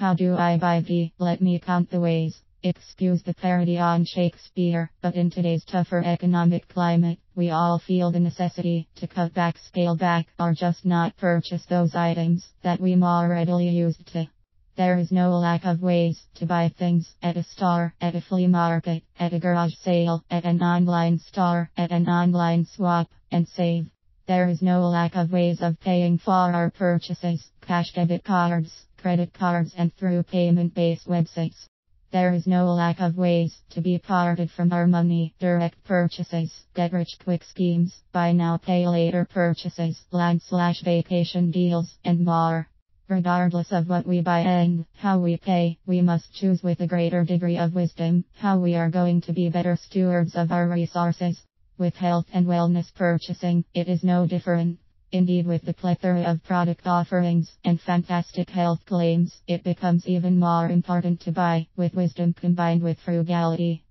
How do I buy thee? Let me count the ways. Excuse the parody on Shakespeare, but in today's tougher economic climate, we all feel the necessity to cut back, scale back, or just not purchase those items that we more readily used to. There is no lack of ways to buy things at a store, at a flea market, at a garage sale, at an online store, at an online swap, and save. There is no lack of ways of paying for our purchases, cash, debit cards, credit cards, and through payment-based websites. There is no lack of ways to be parted from our money, direct purchases, get-rich-quick schemes, buy now pay later purchases, land/vacation deals, and more. Regardless of what we buy and how we pay, we must choose with a greater degree of wisdom how we are going to be better stewards of our resources. With health and wellness purchasing, it is no different. Indeed, with the plethora of product offerings and fantastic health claims, it becomes even more important to buy with wisdom combined with frugality.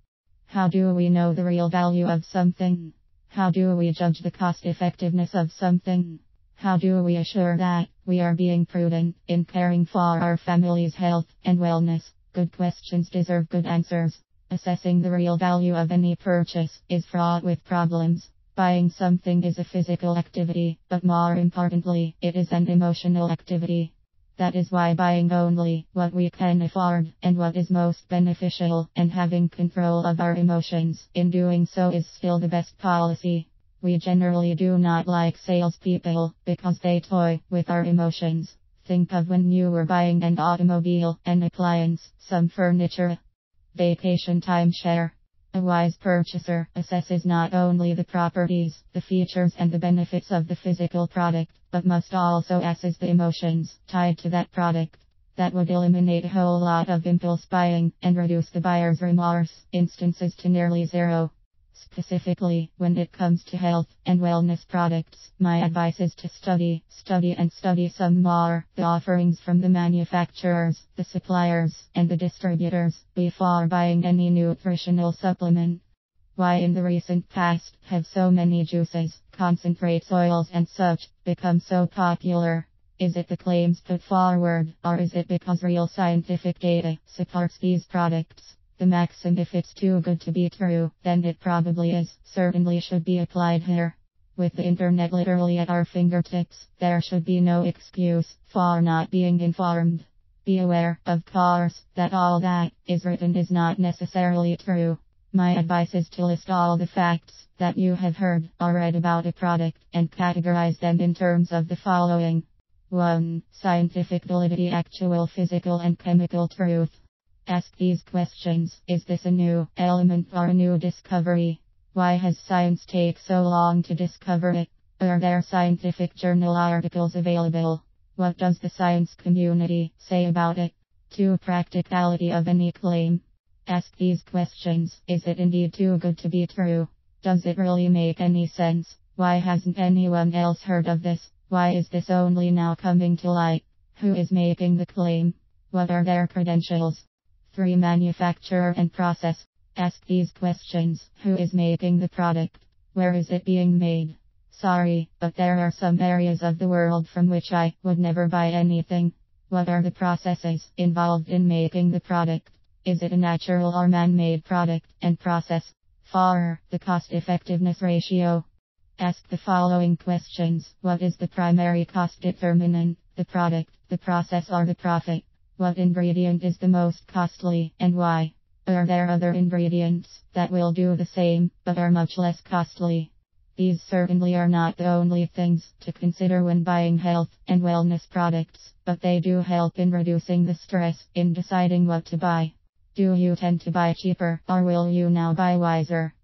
How do we know the real value of something? How do we judge the cost effectiveness of something? How do we assure that we are being prudent in caring for our family's health and wellness? Good questions deserve good answers. Assessing the real value of any purchase is fraught with problems. Buying something is a physical activity, but more importantly, it is an emotional activity. That is why buying only what we can afford and what is most beneficial and having control of our emotions in doing so is still the best policy. We generally do not like salespeople because they toy with our emotions. Think of when you were buying an automobile, an appliance, some furniture, vacation timeshare. A wise purchaser assesses not only the properties, the features, and the benefits of the physical product, but must also assess the emotions tied to that product. That would eliminate a whole lot of impulse buying and reduce the buyer's remorse instances to nearly zero. Specifically, when it comes to health and wellness products, my advice is to study some more the offerings from the manufacturers, the suppliers, and the distributors before buying any nutritional supplement. Why in the recent past have so many juices, concentrates, oils, and such become so popular? Is it the claims put forward, or is it because real scientific data supports these products? The maxim, if it's too good to be true, then it probably is, certainly should be applied here. With the internet literally at our fingertips, there should be no excuse for not being informed. Be aware, of course, that all that is written is not necessarily true. My advice is to list all the facts that you have heard or read about a product and categorize them in terms of the following. 1. Scientific validity, actual physical and chemical truth. Ask these questions. Is this a new element or a new discovery? Why has science taken so long to discover it? Are there scientific journal articles available? What does the science community say about it? 2. Practicality of any claim. Ask these questions. Is it indeed too good to be true? Does it really make any sense? Why hasn't anyone else heard of this? Why is this only now coming to light? Who is making the claim? What are their credentials? 3. Manufacturer and process. Ask these questions. Who is making the product? Where is it being made? Sorry, but there are some areas of the world from which I would never buy anything. What are the processes involved in making the product? Is it a natural or man-made product and process? 4. The cost-effectiveness ratio. Ask the following questions. What is the primary cost determinant? The product, the process, or the profit? What ingredient is the most costly, and why? Are there other ingredients that will do the same, but are much less costly? These certainly are not the only things to consider when buying health and wellness products, but they do help in reducing the stress in deciding what to buy. Do you tend to buy cheaper, or will you now buy wiser?